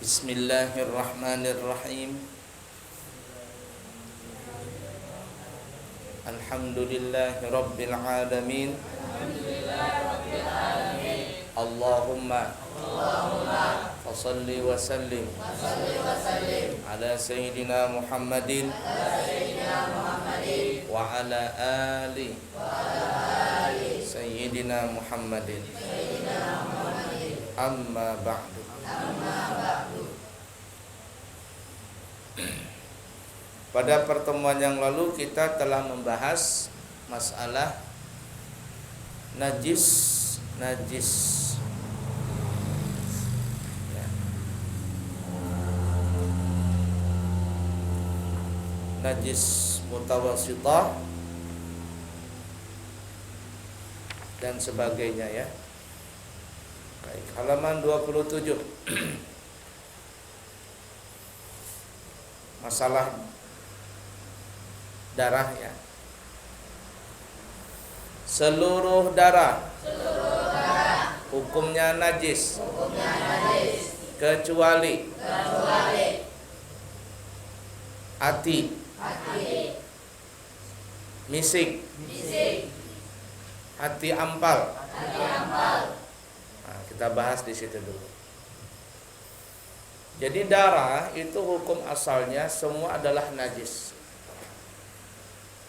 Bismillahirrahmanirrahim. Alhamdulillahi rabbil alamin. Allahumma fasalli wa sallim ala sayyidina Muhammadin wa ala ali sayyidina Muhammadin. Amma ba'du. Pada pertemuan yang lalu kita telah membahas masalah najis ya. Najis mutawassithah dan sebagainya ya. Baik, halaman 27. Masalah darah ya. Seluruh darah hukumnya najis kecuali hati, misik, hati ampal. Nah, kita bahas di situ dulu. Jadi darah itu hukum asalnya semua adalah najis.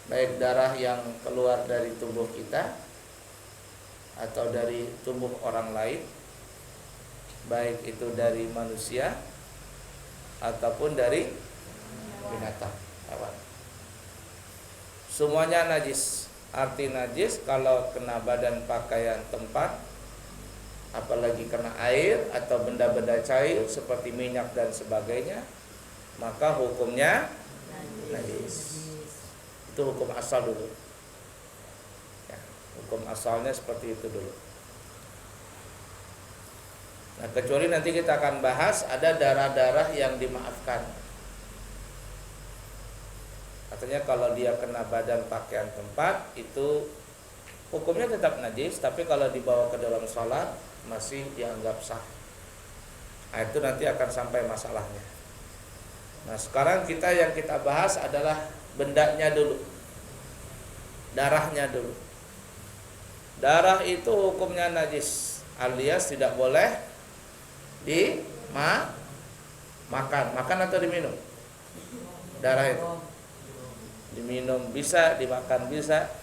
Baik darah yang keluar dari tubuh kita atau dari tubuh orang lain, baik itu dari manusia ataupun dari binatang, hewan. Semuanya najis. Arti najis kalau kena badan, pakaian, tempat, apalagi kena air atau benda-benda cair seperti minyak dan sebagainya, maka hukumnya najis. Itu hukum asal dulu ya, hukum asalnya seperti itu dulu. Nah, kecuali nanti kita akan bahas ada darah-darah yang dimaafkan. Katanya kalau dia kena badan, pakaian, tempat, itu hukumnya tetap najis, tapi kalau dibawa ke dalam sholat masih dianggap sah. Nah, itu nanti akan sampai masalahnya. Nah, sekarang yang kita bahas adalah bendanya dulu, darahnya dulu. Darah itu hukumnya najis, alias tidak boleh makan atau diminum. Darah itu diminum bisa, dimakan bisa.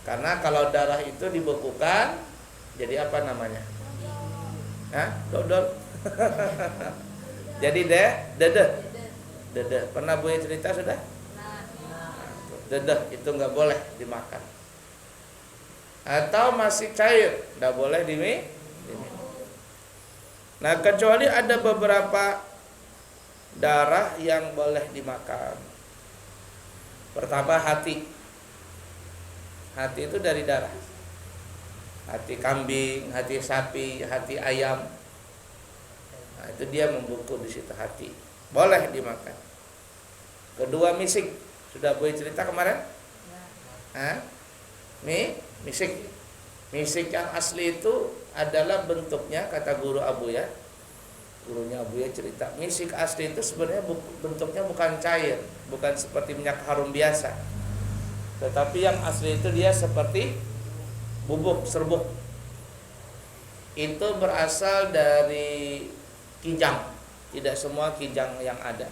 Karena kalau darah itu dibekukan jadi apa namanya? Dodol. Jadi dede. Pernah Bu cerita sudah? Dedeh itu nggak boleh dimakan. Atau masih cair, nggak boleh diminum. Nah, kecuali ada beberapa darah yang boleh dimakan. Pertama hati. Hati itu dari darah. Hati kambing, hati sapi, hati ayam. Nah, itu dia membeku di situ hati. Boleh dimakan. Kedua misik. Sudah gue cerita kemarin? Misik. Misik yang asli itu adalah bentuknya, kata guru Abuya. Gurunya Abuya cerita, misik asli itu sebenarnya bentuknya bukan cair, bukan seperti minyak harum biasa. Tetapi yang asli itu dia seperti bubuk, serbuk. Itu berasal dari kijang. Tidak semua kijang yang ada.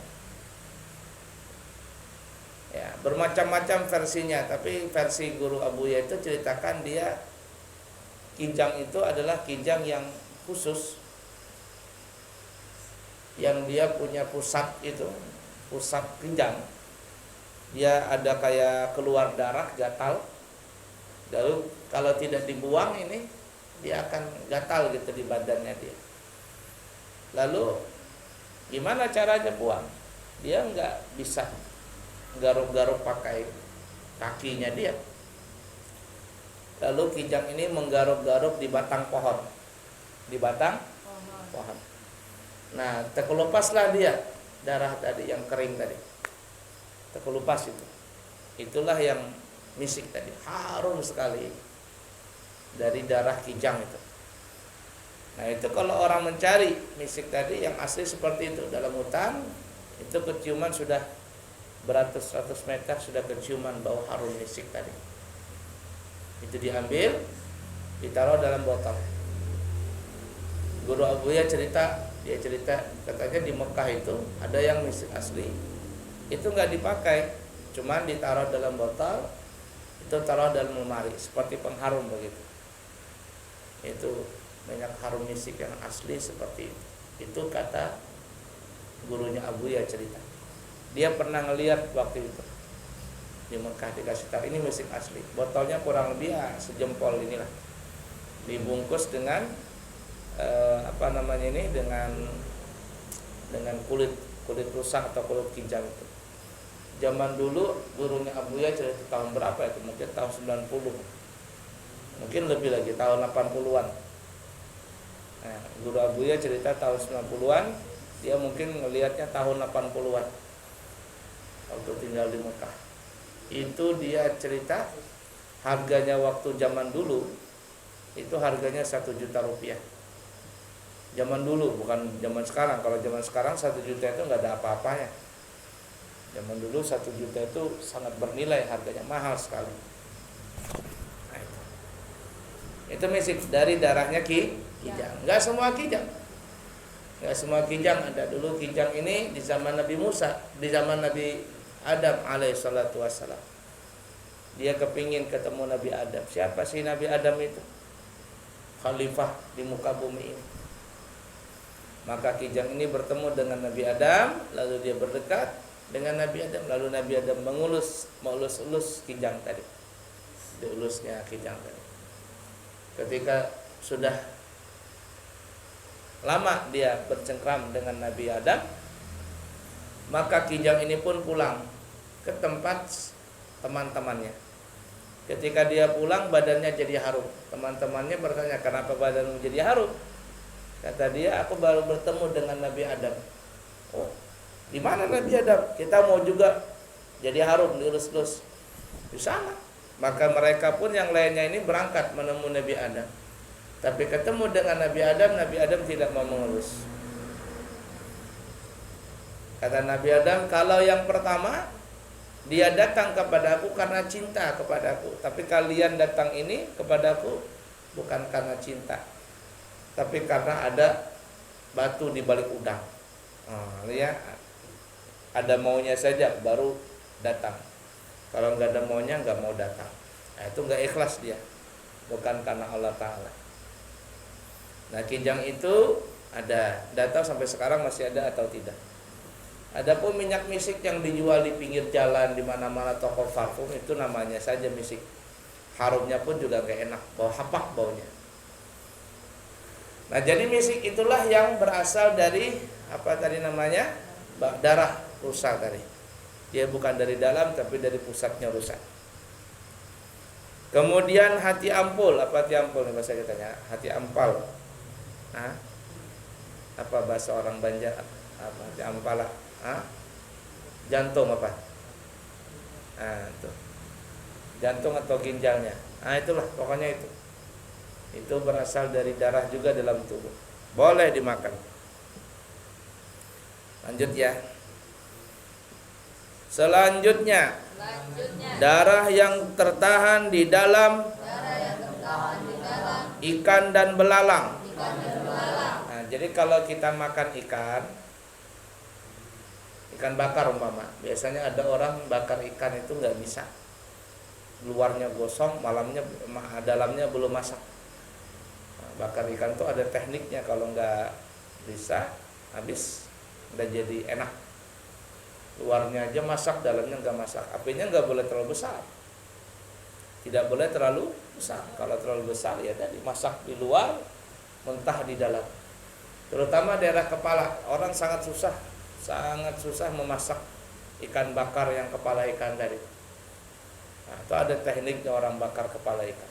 Ya, bermacam-macam versinya, tapi versi guru Abuya itu ceritakan dia kijang itu adalah kijang yang khusus, yang dia punya pusat itu, pusat kijang. Dia ada kayak keluar darah, gatal. Lalu kalau tidak dibuang ini, dia akan gatal gitu di badannya dia. Lalu gimana caranya buang? Dia nggak bisa garuk-garuk pakai kakinya dia. Lalu kijang ini menggaruk-garuk di batang pohon. Di batang pohon. Nah, terkelupaslah dia darah tadi yang kering tadi. Terkelupas itu. Itulah yang misik tadi. Harum sekali dari darah kijang itu. Nah itu kalau orang mencari misik tadi yang asli seperti itu dalam hutan, itu keciuman sudah beratus-ratus meter sudah keciuman bau harum misik tadi. Itu diambil, ditaruh dalam botol. Guru Abuya dia cerita katanya di Mekah itu ada yang misik asli, itu nggak dipakai, cuman ditaruh dalam botol, itu taruh dalam lemari seperti pengharum begitu. Itu minyak harum misik yang asli seperti itu. Itu kata gurunya Abuya cerita. Dia pernah ngelihat waktu itu di Mekah, dikasih tahu ini misik asli. Botolnya kurang lebih sejempol inilah. Dibungkus dengan dengan kulit rusak atau kulit kijang itu. Zaman dulu gurunya Abuya cerita tahun berapa itu? Mungkin tahun 90. Mungkin lebih lagi tahun 80-an. Nah, guru Abuya cerita tahun 90-an, dia mungkin ngelihatnya tahun 80-an. Waktu tinggal di Mekah. Itu dia cerita harganya waktu zaman dulu itu harganya 1 juta rupiah. Zaman dulu, bukan zaman sekarang. Kalau zaman sekarang 1 juta itu nggak ada apa-apanya. Zaman dulu 1 juta itu sangat bernilai, harganya mahal sekali. Nah, itu misik dari darahnya kijang. Nggak semua kijang. Nggak semua kijang ada. Dulu kijang ini di zaman Nabi Musa, di zaman Nabi Adam alaihissalatu wassalam. Dia kepingin ketemu Nabi Adam. Siapa sih Nabi Adam itu? Khalifah di muka bumi ini. Maka kijang ini bertemu dengan Nabi Adam, lalu dia berdekat dengan Nabi Adam, lalu Nabi Adam mengelus kijang tadi. Diulusnya kijang tadi. Ketika sudah lama dia bercengkram dengan Nabi Adam, maka kijang ini pun pulang ke tempat teman-temannya. Ketika dia pulang, badannya jadi harum. Teman-temannya bertanya, kenapa badanmu jadi harum? Kata dia, aku baru bertemu dengan Nabi Adam. Oh, di mana Nabi Adam? Kita mau juga jadi harum, dielus-elus di sana. Maka mereka pun yang lainnya ini berangkat menemui Nabi Adam. Tapi ketemu dengan Nabi Adam tidak mau mengelus. Kata Nabi Adam, kalau yang pertama dia datang kepadaku karena cinta kepadaku, tapi kalian datang ini kepadaku bukan karena cinta, tapi karena ada batu di balik udang. Lihat, ada maunya saja baru datang. Kalau nggak ada maunya nggak mau datang. Nah, itu nggak ikhlas dia, bukan karena Allah Ta'ala. Nah, kijang itu ada, data sampai sekarang masih ada atau tidak. Adapun minyak misik yang dijual di pinggir jalan, di mana-mana toko parfum, itu namanya saja misik. Harumnya pun juga gak enak, bau hapak baunya. Nah, jadi misik itulah yang berasal dari apa tadi namanya? Darah rusa tadi. Dia bukan dari dalam tapi dari pusatnya rusak. Kemudian hati ampul, apa hati ampul nih bahasa kitanya? Hati ampal. Apa bahasa orang Banjar? Apa hati ampala? Jantung apa? Itu. Jantung atau ginjalnya. Itulah pokoknya itu. Itu berasal dari darah juga dalam tubuh. Boleh dimakan. Lanjut ya. Selanjutnya, darah yang tertahan di dalam ikan dan belalang. Nah, jadi kalau kita makan ikan bakar umpama, biasanya ada orang bakar ikan itu nggak bisa, luarnya gosong, dalamnya belum masak. Nah, bakar ikan tuh ada tekniknya, kalau nggak bisa habis udah jadi enak. Luarnya aja masak, dalamnya nggak masak. Apinya nggak boleh terlalu besar, tidak boleh terlalu besar. Kalau terlalu besar ya tadi masak di luar, mentah di dalam. Terutama daerah kepala, orang sangat susah memasak ikan bakar yang kepala ikan tadi. Nah, itu ada tekniknya orang bakar kepala ikan.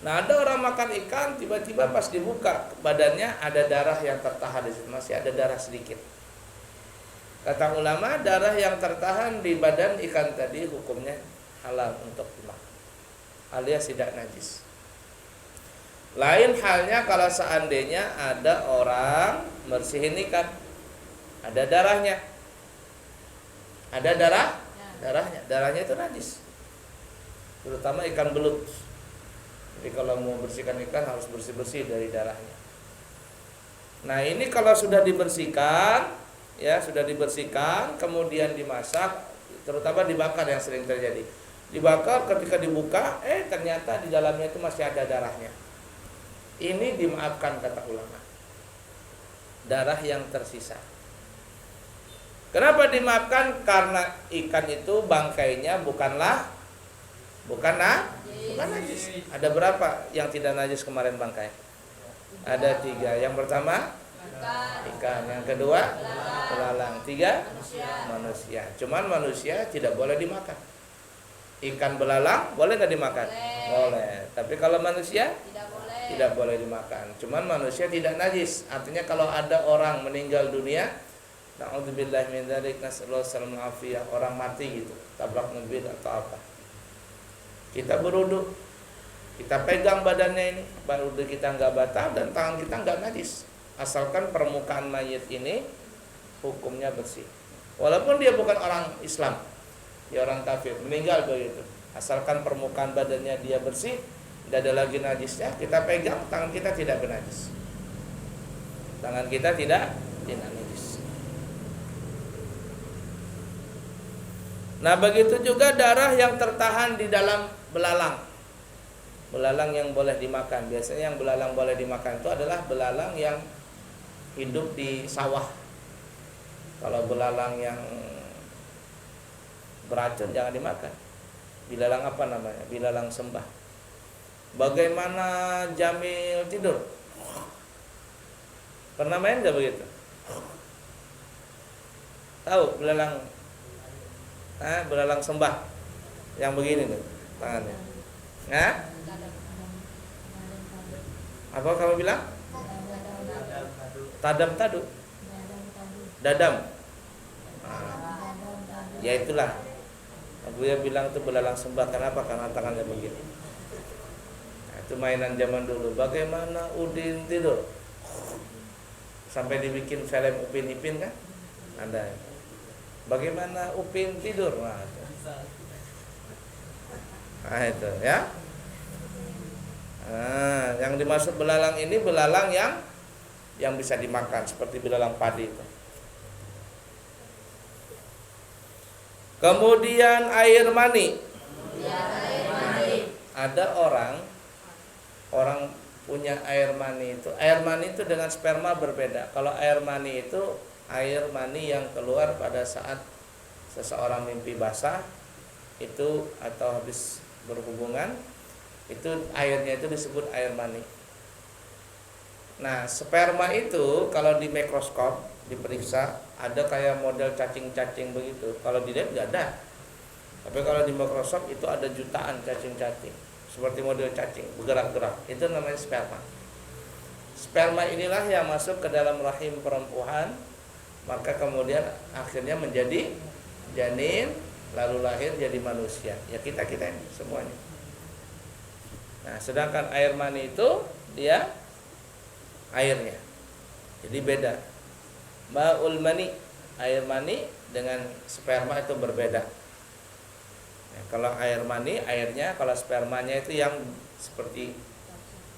Nah, ada orang makan ikan, tiba-tiba pas dibuka badannya ada darah yang tertahan di situ, masih ada darah sedikit. Kata ulama, darah yang tertahan di badan ikan tadi hukumnya halal untuk dimakan, alias tidak najis. Lain halnya kalau seandainya ada orang bersihin ikan, ada darahnya, ada darahnya itu najis, terutama ikan belut. Jadi kalau mau bersihkan ikan harus bersih dari darahnya. Nah ini kalau sudah dibersihkan, ya sudah dibersihkan, kemudian dimasak, terutama dibakar yang sering terjadi. Dibakar, ketika dibuka, ternyata di dalamnya itu masih ada darahnya. Ini dimaafkan kata ulama. Darah yang tersisa. Kenapa dimaafkan? Karena ikan itu bangkainya bukan najis. Ada berapa yang tidak najis kemarin bangkai? Ada 3. Yang pertama ikan, yang kedua belalang, 3 manusia. Cuman manusia tidak boleh dimakan. Ikan belalang boleh nggak dimakan? Boleh. Tapi kalau manusia tidak boleh dimakan. Cuman manusia tidak najis. Artinya kalau ada orang meninggal dunia, na'udzubillah min dzalik, nasallallahu alaihi wasallam, orang mati gitu, tabrak mobil atau apa, kita berwudu, kita pegang badannya ini, wudu kita nggak batal dan tangan kita nggak najis, asalkan permukaan mayit ini hukumnya bersih. Walaupun dia bukan orang Islam, dia orang kafir, meninggal begitu, asalkan permukaan badannya dia bersih, tidak ada lagi najisnya, kita pegang, tangan kita tidak bernajis. Tangan kita tidak najis. Nah begitu juga darah yang tertahan di dalam belalang. Belalang yang boleh dimakan. Biasanya yang belalang boleh dimakan itu adalah belalang yang hidup di sawah. Kalau belalang yang beracun jangan dimakan. Belalang apa namanya? Belalang sembah. Bagaimana Jamil tidur? Pernah main gak begitu? Tahu belalang? Belalang sembah yang begini tuh tangannya. Apa kamu bilang? Tadam-tadu. Dadam. Ya itulah. Abu ya bilang itu belalang sembah. Kenapa? Karena tangannya begini. Itu mainan zaman dulu. Bagaimana Udin tidur? Sampai dibikin film Upin Ipin kan? Ada. Bagaimana Upin tidur? Nah itu ya. Yang dimaksud belalang ini belalang yang bisa dimakan seperti belalang padi itu. Kemudian air mani. Ada orang punya air mani itu. Air mani itu dengan sperma berbeda. Kalau air mani itu air mani yang keluar pada saat seseorang mimpi basah itu atau habis berhubungan, itu airnya itu disebut air mani. Nah, sperma itu kalau di mikroskop diperiksa ada kayak model cacing-cacing begitu. Kalau dilihat nggak ada. Tapi kalau di mikroskop itu ada jutaan cacing-cacing. Seperti model cacing bergerak-gerak, itu namanya sperma. Sperma inilah yang masuk ke dalam rahim perempuan, maka kemudian akhirnya menjadi janin, lalu lahir jadi manusia. Ya kita ini semuanya. Nah, sedangkan air mani itu dia airnya, jadi beda. Ma'ul mani, air mani dengan sperma itu berbeda. Kalau air mani airnya, kalau spermanya itu yang seperti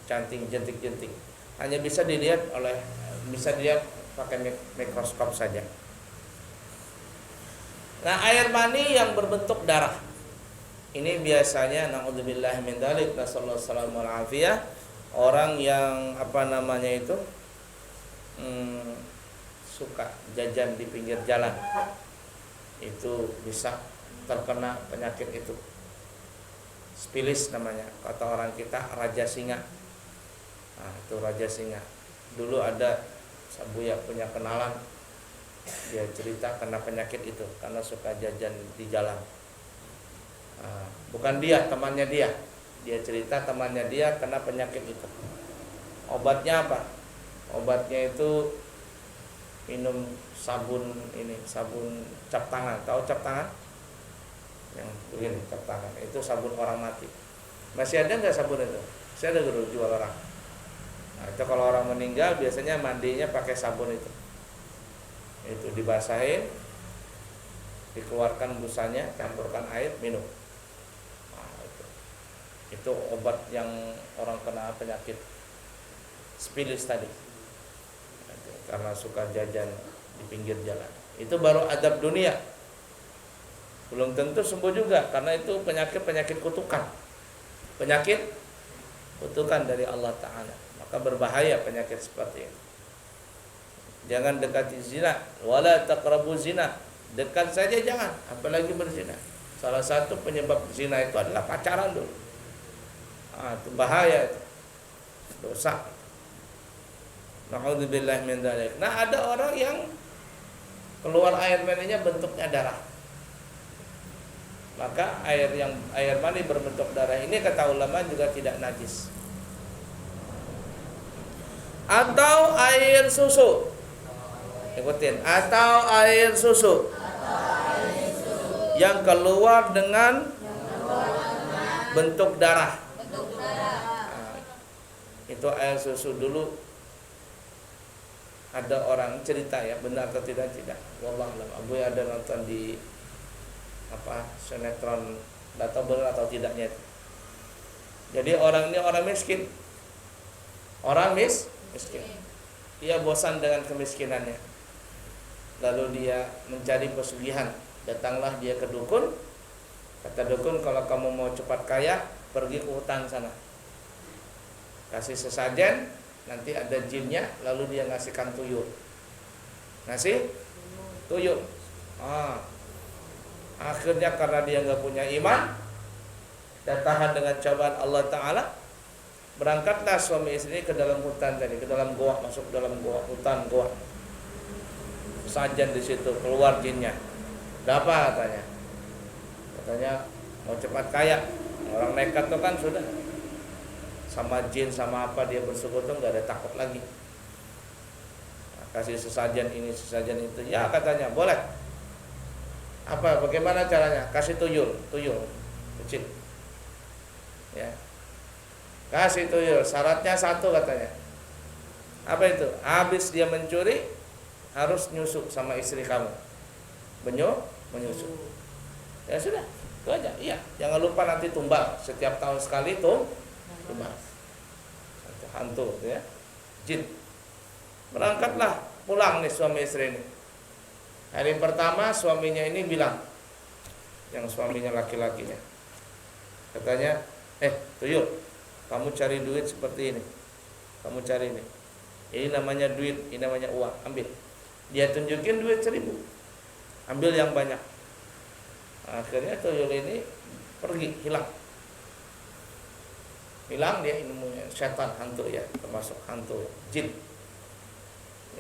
canting jentik-jentik. Hanya bisa dilihat pakai mikroskop saja. Nah, air mani yang berbentuk darah. Ini biasanya naudzubillah min dzalik, nasallallahu alaihi wasallam, orang yang suka jajan di pinggir jalan. Itu bisa terkena penyakit itu, spilis namanya, kata orang kita raja singa. Nah, itu raja singa. Dulu ada Sabuya punya kenalan, dia cerita kena penyakit itu karena suka jajan di jalan. Nah, bukan dia, temannya dia cerita temannya dia kena penyakit itu. Obatnya apa? Obatnya itu minum sabun cap tangan. Tahu cap tangan? Yang begini cap tangan, itu sabun orang mati. Masih ada nggak sabun itu? Saya ada dulu jual orang. Nah, itu kalau orang meninggal biasanya mandinya pakai sabun itu dibasahin, dikeluarkan busanya, campurkan air, minum. Nah, itu obat yang orang kena penyakit spilis tadi, karena suka jajan di pinggir jalan. Itu baru adab dunia. Belum tentu sembuh juga, karena itu penyakit kutukan. Penyakit kutukan dari Allah Ta'ala. Maka berbahaya penyakit seperti ini. Jangan dekati zina, wala taqrabu zina. Dekat saja jangan, apalagi berzina. Salah satu penyebab zina itu adalah pacaran dulu. Itu bahaya itu. Dosa. Na'udzubillah min dzalik. Nah, ada orang yang keluar air maninya bentuknya darah. Maka air mani berbentuk darah ini kata ulama juga tidak najis. Atau air susu. Ikutin, atau air susu. Yang keluar dengan bentuk darah. Nah, itu air susu dulu. Ada orang cerita ya, benar atau tidak wallahu alam. Abu ada nonton di sinetron, enggak tahu benar atau tidaknya itu. Jadi orang ini orang miskin. Orang miskin. Dia bosan dengan kemiskinannya. Lalu dia mencari pesugihan. Datanglah dia ke dukun. Kata dukun, kalau kamu mau cepat kaya, pergi ke hutan sana. Kasih sesajen, nanti ada jinnya, lalu dia ngasihkan tuyul. Ngasih tuyul. Akhirnya karena dia nggak punya iman dan tahan dengan cobaan Allah Ta'ala, berangkatlah suami istri ke dalam hutan tadi, ke dalam goa, masuk ke dalam goa, hutan goa. Sajian di situ, keluar jinnya. Ada apa katanya? Katanya mau cepat kaya. Orang nekat tuh kan sudah sama jin sama apa dia bersekutu, nggak ada takut lagi. Kasih sesajen ini sesajen itu, ya katanya boleh. Apa? Bagaimana caranya? Kasih tuyul kecil. Ya. Kasih tuyul. Syaratnya satu katanya. Apa itu? Habis dia mencuri harus nyusuk sama istri kamu. Menyusuk. Ya sudah, itu aja. Iya. Jangan lupa nanti tumbal. Setiap tahun sekali tumbal. Hantu, ya. Jin. Berangkatlah pulang nih suami istri ini. Hari pertama suaminya ini bilang, yang suaminya laki-lakinya, katanya, tuyul, kamu cari duit seperti ini, kamu cari ini namanya duit, ini namanya uang, ambil. Dia tunjukin duit 1.000, ambil yang banyak. Akhirnya tuyul ini pergi, hilang dia ilmunya, setan, hantu ya, termasuk hantu jin.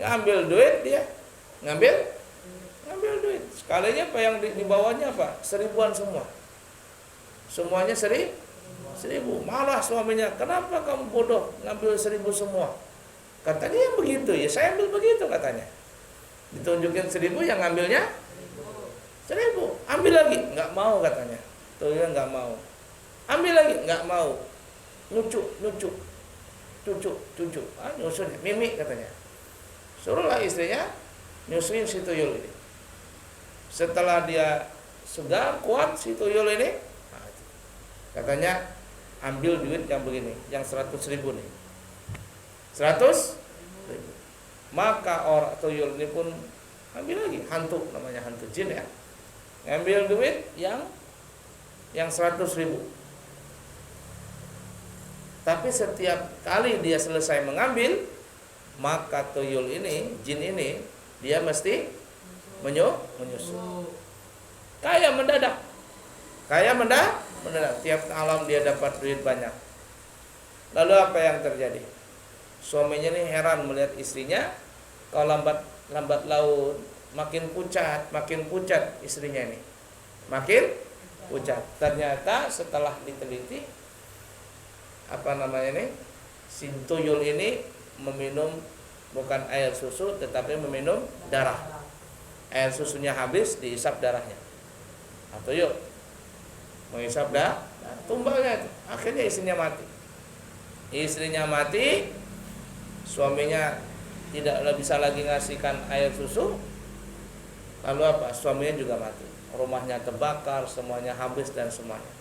Ngambil duit dia, ngambil duit. Sekalinya apa yang dibawanya apa? 1.000-an semua. Semuanya 1.000. Malah suaminya, kenapa kamu bodoh ngambil 1.000 semua? Katanya yang begitu, ya saya ambil begitu katanya. Ditunjukin 1.000, yang ngambilnya 1.000. Ambil lagi, nggak mau katanya. Tuh ya nggak mau. Ambil lagi, nggak mau. Cucu. Nyusun, mimik katanya. Suruhlah istrinya nyusuin si tuyul ini. Setelah dia sudah kuat si tuyul ini, katanya ambil duit yang begini, yang 100.000 nih. 100.000. Maka orang tuyul ini pun ambil lagi, hantu namanya, hantu jin ya. Ngambil duit yang 100.000. Tapi setiap kali dia selesai mengambil, maka tuyul ini, jin ini, dia mesti menyusul. Kaya mendadak. Tiap malam dia dapat duit banyak. Lalu apa yang terjadi? Suaminya ini heran melihat istrinya, kalau lambat laun makin pucat istrinya ini. Makin pucat. Ternyata setelah diteliti, si tuyul ini meminum bukan air susu tetapi meminum darah. Air susunya habis, dihisap darahnya. Atau yuk menghisap tumbalnya itu. Akhirnya istrinya mati. suaminya tidak bisa lagi ngasihkan air susu, lalu apa? Suaminya juga mati, rumahnya terbakar, semuanya habis dan semuanya.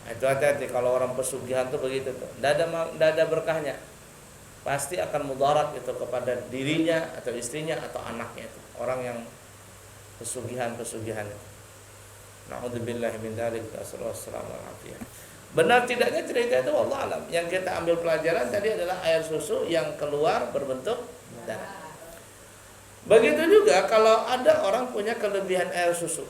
Nah, itu hati-hati kalau orang pesugihan tuh begitu tuh, tidak ada berkahnya, pasti akan mudarat itu kepada dirinya atau istrinya atau anaknya itu, orang yang pesugihan itu. Na'udzubillahi min dzalik, assalamualaikum warahmatullahi wabarakatuh. Benar tidaknya cerita itu wallah alam. Yang kita ambil pelajaran tadi adalah air susu yang keluar berbentuk darah. Begitu juga kalau ada orang punya kelebihan air susu.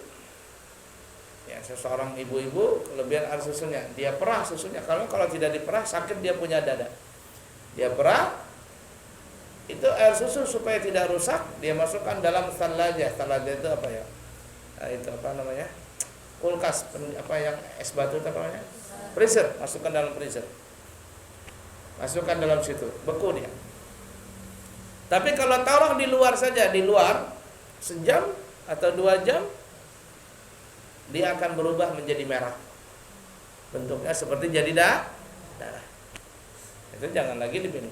Ya, seseorang ibu-ibu kelebihan air susunya, dia perah susunya. Kalau tidak diperah sakit, dia punya dada. Dia perah itu air susu supaya tidak rusak, dia masukkan dalam thalaja. Thalaja itu apa ya? Itu apa namanya? Kulkas, apa yang es batu itu apa namanya? Freezer, masukkan dalam freezer. Masukkan dalam situ, beku dia. Tapi kalau taruh di luar saja, di luar sejam atau 2 jam, dia akan berubah menjadi merah. Bentuknya seperti jadi darah. Itu jangan lagi diminum.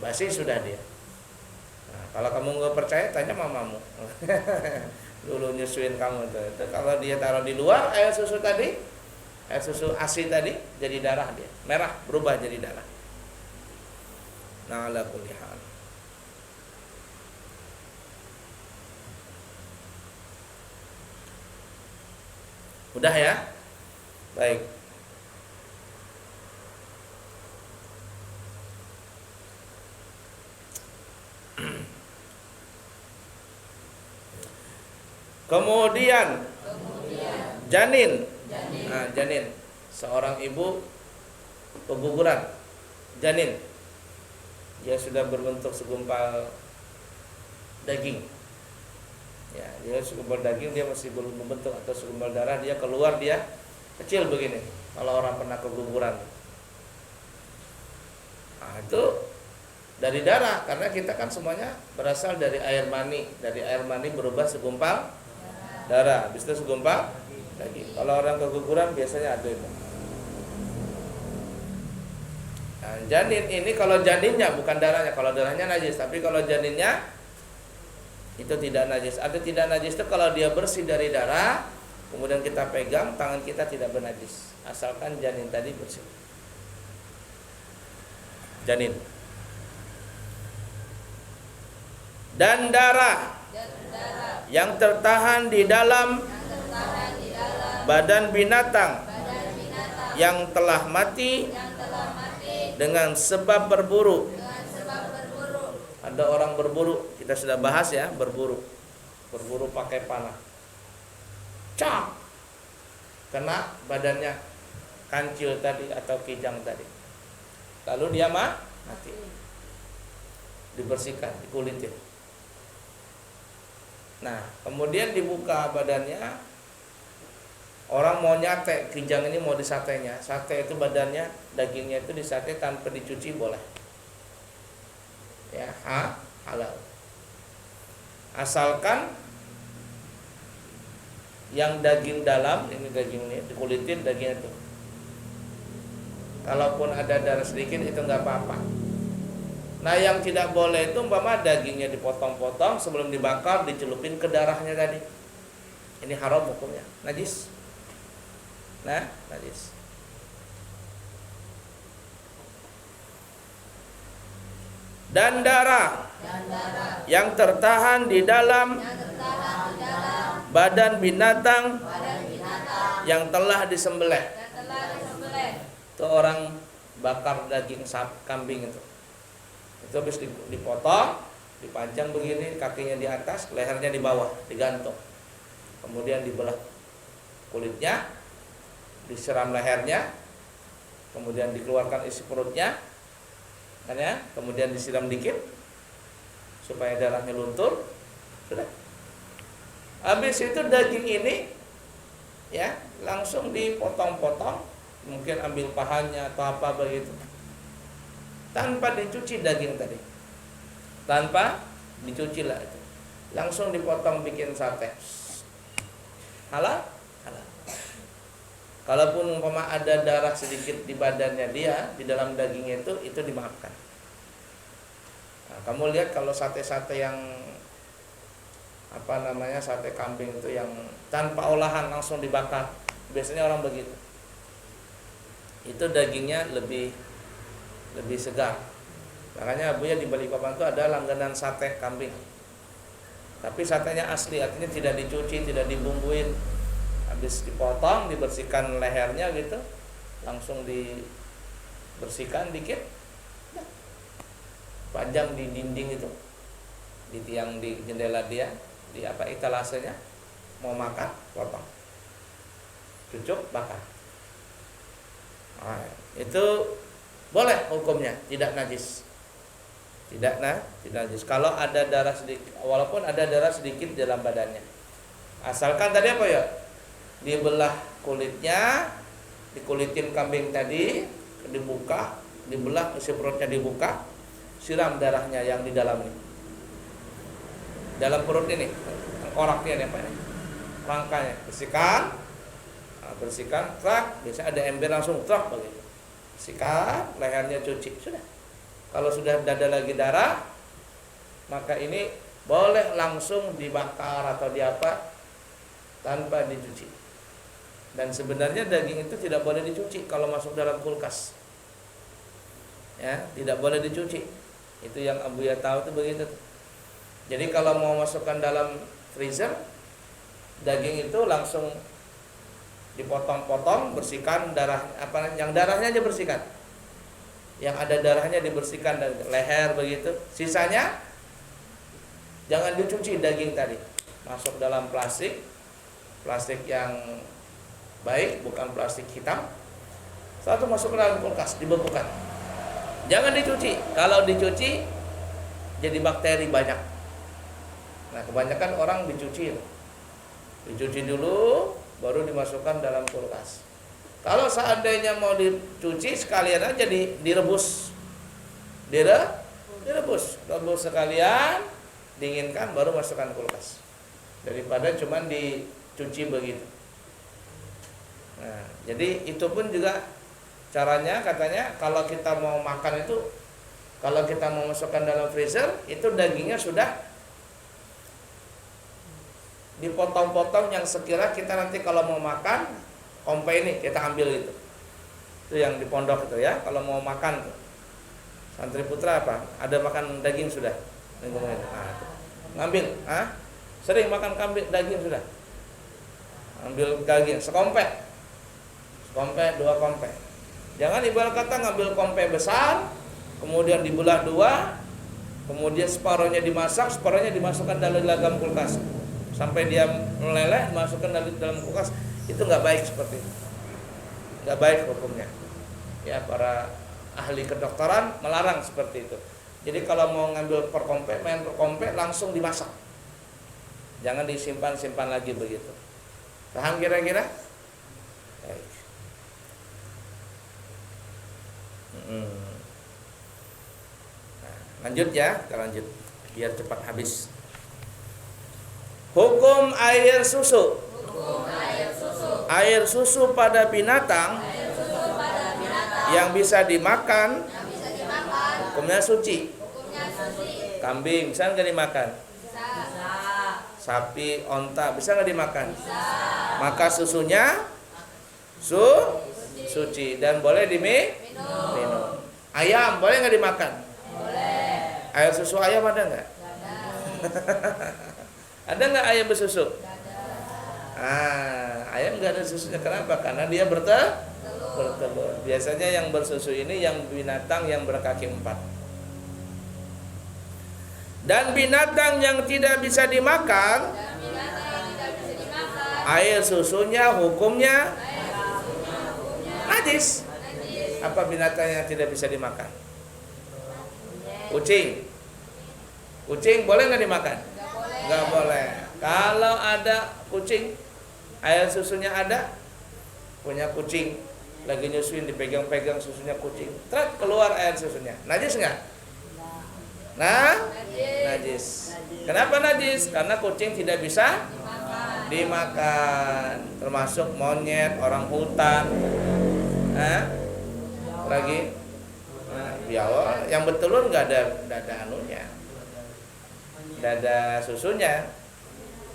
Basi sudah dia. Nah, kalau kamu nggak percaya, tanya mamamu. Dulu nyusuin kamu itu kalau dia taruh di luar air susu tadi, air susu ASI tadi, jadi darah dia, merah, berubah jadi darah. Nah, ala kulli hal. Udah ya? Baik. Kemudian janin. Nah, janin. Seorang ibu keguguran janin. Dia sudah berbentuk segumpal daging. Ya, dia segumpal daging, dia masih belum membentuk, atau segumpal darah dia keluar, dia kecil begini. Kalau orang pernah keguguran. Nah, itu dari darah, karena kita kan semuanya berasal dari air mani. Dari air mani berubah segumpal darah, habis itu segumpal daging. Kalau orang keguguran biasanya ada itu. Nah, janin ini kalau janinnya bukan darahnya, kalau darahnya najis, tapi kalau janinnya itu tidak najis. Ada tidak najis itu kalau dia bersih dari darah, kemudian kita pegang, tangan kita tidak bernajis, asalkan janin tadi bersih. Janin dan darah yang tertahan di dalam badan binatang yang telah mati dengan sebab berburu. Ada orang berburu, kita sudah bahas ya, berburu pakai panah, cak, kena badannya kancil tadi atau kijang tadi, lalu dia mati, dibersihkan, dikulitin. Nah, kemudian dibuka badannya, orang mau nyate kijang ini, mau disatenya. Sate itu badannya, dagingnya itu disate tanpa dicuci boleh. Ya, halal. Asalkan yang daging dalam, ini dagingnya dikulitin, dagingnya itu. Kalaupun ada darah sedikit itu enggak apa-apa. Nah, yang tidak boleh itu umpama dagingnya dipotong-potong, sebelum dibakar dicelupin ke darahnya tadi. Ini haram hukumnya, najis. Nah, najis. Dan darah yang tertahan di dalam badan binatang yang telah disembelih. Itu orang bakar daging kambing itu habis dipotong, dipanjang begini, kakinya di atas, lehernya di bawah, digantung. Kemudian dibelah kulitnya, disiram lehernya, kemudian dikeluarkan isi perutnya, kan ya, kemudian disiram dikit supaya darahnya luntur. Sudah. Habis itu daging ini ya langsung dipotong-potong, mungkin ambil pahanya atau apa begitu, tanpa dicuci daging tadi, tanpa dicuci lah itu, langsung dipotong bikin sate. Halal, halal. Kalaupun umpama ada darah sedikit di badannya dia, di dalam dagingnya itu dimaafkan. kamu lihat kalau sate-sate yang sate kambing itu yang tanpa olahan langsung dibakar, biasanya orang begitu. Itu dagingnya lebih segar. Makanya Abuya di Balikpapan itu ada langganan sate kambing. Tapi satenya asli, artinya tidak dicuci, tidak dibumbuin. Habis dipotong, dibersihkan lehernya gitu, langsung dibersihkan dikit, panjang di dinding itu, di tiang di jendela dia, di etalasenya, mau makan potong, cucuk bakar. Nah, itu boleh hukumnya, tidak najis, tidak najis. Kalau ada darah sedikit, walaupun ada darah sedikit dalam badannya, asalkan tadi apa ya, dibelah kulitnya, dikulitin kambing tadi, dibuka, dibelah, isi perutnya dibuka, siram darahnya yang di dalam ini, dalam perut ini, koraknya apa ini, rangkanya, bersihkan, trak, biasa ada ember langsung trak begitu, bersihkan, lehernya cuci, sudah. Kalau sudah ada lagi darah, maka ini boleh langsung dibakar atau diapa tanpa dicuci. Dan sebenarnya daging itu tidak boleh dicuci kalau masuk dalam kulkas. Ya, tidak boleh dicuci. Itu yang Abuya tahu itu begitu. Jadi kalau mau masukkan dalam freezer, daging itu langsung dipotong-potong, bersihkan darah yang darahnya aja bersihkan. Yang ada darahnya dibersihkan dan leher begitu. Sisanya jangan dicuci daging tadi. Masuk dalam plastik yang baik, bukan plastik hitam. Satu masuk ke dalam kulkas, dibekukan. Jangan dicuci. Kalau dicuci jadi bakteri banyak. Nah, kebanyakan orang dicuci dulu, baru dimasukkan dalam kulkas. Kalau seandainya mau dicuci, sekalian aja direbus. Rebus sekalian, dinginkan, baru masukkan kulkas. Daripada cuman dicuci begitu. Nah, jadi itu pun juga caranya, katanya kalau kita mau makan itu, kalau kita mau masukkan dalam freezer, itu dagingnya sudah dipotong-potong yang sekira kita nanti kalau mau makan, kompe ini kita ambil itu yang di pondok itu ya, kalau mau makan tuh. Santri putra apa? Ada makan daging sudah. Nah, ngambil, sering makan kambing daging sudah. Ambil daging sekompe, 2 kompe. Jangan ibarat kata ngambil kompe besar, kemudian dibelah 2, kemudian separohnya dimasak, separohnya dimasukkan dalam kulkas. Sampai dia meleleh, masukkan dalam kulkas, itu nggak baik seperti itu, nggak baik hukumnya. Ya, para ahli kedokteran melarang seperti itu. Jadi kalau mau ngambil per kompe langsung dimasak, jangan disimpan lagi begitu. Paham kira-kira? Baik. Nah, lanjut ya, kita lanjut biar cepat habis. Hukum air susu. Air susu pada binatang, yang bisa dimakan, hukumnya suci. Kambing bisa nggak dimakan? Sapi, onta bisa nggak dimakan? Maka susunya suci dan boleh diminum. Ayam boleh nggak dimakan? Boleh. Air susu ayam ada nggak? Ada nggak ayam bersusu? Ayam nggak ada susunya. Kenapa? Karena dia bertelur. Biasanya yang bersusu ini yang binatang yang berkaki 4. Dan binatang yang tidak bisa dimakan, air susunya hukumnya najis. Apa binatang yang tidak bisa dimakan? Kucing. Kucing boleh nggak dimakan? Nggak boleh. Kalau ada kucing, air susunya ada, punya kucing, lagi nyusuin, dipegang-pegang susunya kucing, truk keluar air susunya, najis nggak? Najis. Kenapa najis? Karena kucing tidak bisa dimakan, termasuk monyet, orang hutan, lagi biawak yang bertelur nggak ada anunya, nggak ada susunya.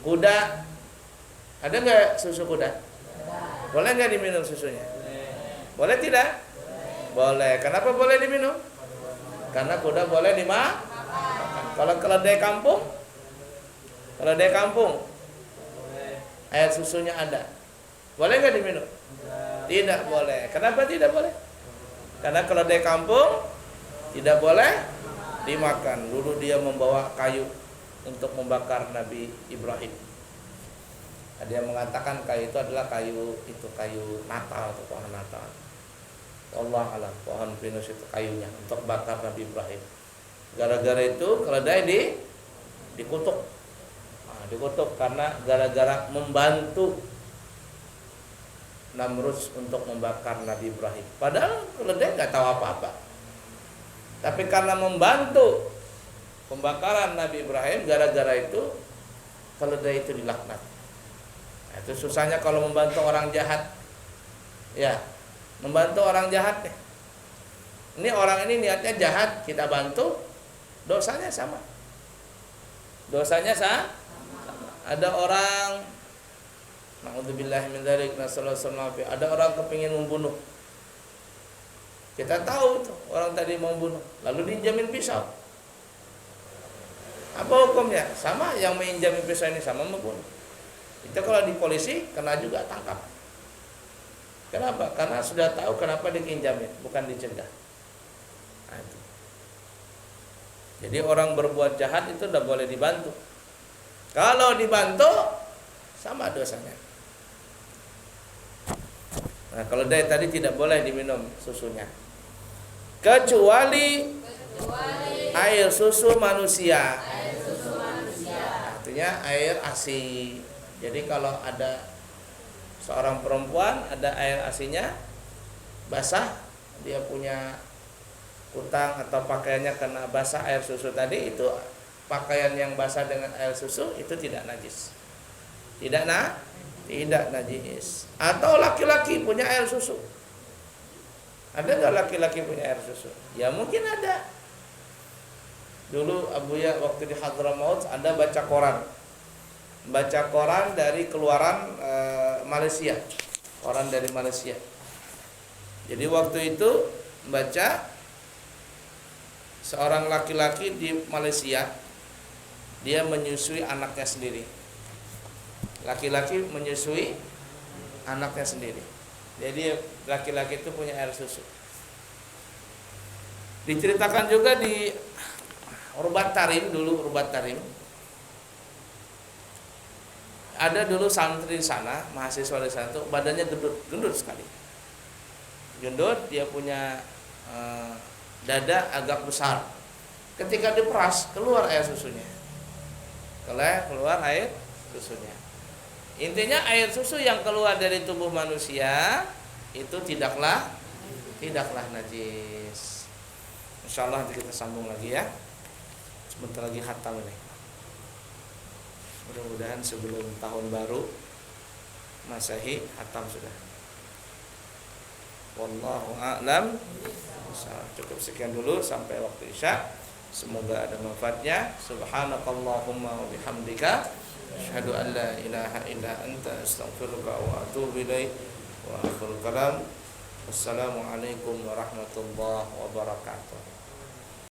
Kuda, ada nggak susu kuda? Boleh nggak diminum susunya? Boleh tidak? Boleh. Kenapa boleh diminum? Karena kuda boleh dimakan. Kalau keledai kampung, air susunya ada, boleh nggak diminum? Tidak boleh. Kenapa tidak boleh? Karena keledai kampung tidak boleh dimakan. Dulu dia membawa kayu untuk membakar Nabi Ibrahim. Ada yang mengatakan kayu itu adalah kayu Natal atau pohon Natal. Allah alam, pohon pinus itu kayunya untuk bakar Nabi Ibrahim. Gara-gara itu keledai dikutuk. Dikutuk karena gara-gara membantu Namrud untuk membakar Nabi Ibrahim. Padahal keledai nggak tahu apa-apa. Tapi karena membantu pembakaran Nabi Ibrahim, gara-gara itu keledai itu dilaknat. Nah, itu susahnya kalau membantu orang jahat. Ya, membantu orang jahat nih. Ini orang ini niatnya jahat, kita bantu, dosanya sama. Dosanya sama. Ada orang, na'udzubillahi min dzalik, ada orang kepingin membunuh. Kita tahu tuh orang tadi mau bunuh, lalu diinjamin pisau. Apa hukumnya? Sama, yang menginjamin pisau ini sama membunuh. Itu kalau di polisi kena juga, tangkap. Kenapa? Karena sudah tahu kenapa diinjamin, bukan dicegah. Nah, itu. Jadi orang berbuat jahat itu tidak boleh dibantu. Kalau dibantu sama dosanya. Nah, kalau dari tadi tidak boleh diminum susunya, kecuali air susu manusia. Artinya air ASI. Jadi kalau ada seorang perempuan ada air ASInya basah, dia punya utang atau pakaiannya kena basah air susu tadi, itu pakaian yang basah dengan air susu itu tidak najis. Tidak najis. Atau laki-laki punya air susu. Ada nggak laki-laki punya air susu? Ya mungkin ada. Dulu Abuya waktu di Hadramaut ada baca koran dari keluaran Malaysia, koran dari Malaysia. Jadi waktu itu baca seorang laki-laki di Malaysia, dia menyusui anaknya sendiri. Laki-laki menyusui anaknya sendiri. Jadi laki-laki itu punya air susu. Diceritakan juga di Rubat Tarim, dulu Rubat Tarim. Ada dulu santri di sana, mahasiswa di sana tuh badannya gendut sekali. Gendut, dia punya dada agak besar. Ketika diperas keluar air susunya. Keluar air susunya. Intinya air susu yang keluar dari tubuh manusia itu tidaklah najis. Insyaallah nanti kita sambung lagi ya. Sebentar lagi khatam ini. Mudah-mudahan sebelum tahun baru Masehi khatam sudah. Wallahu a'lam. Cukup sekian dulu sampai waktu Isya. Semoga ada manfaatnya. Subhanakallahumma wa bihamdika asyhadu an la ilaha illa anta astaghfiruka wa atubu ilaik. Wa akhirul kalam. Wassalamualaikum warahmatullahi wabarakatuh.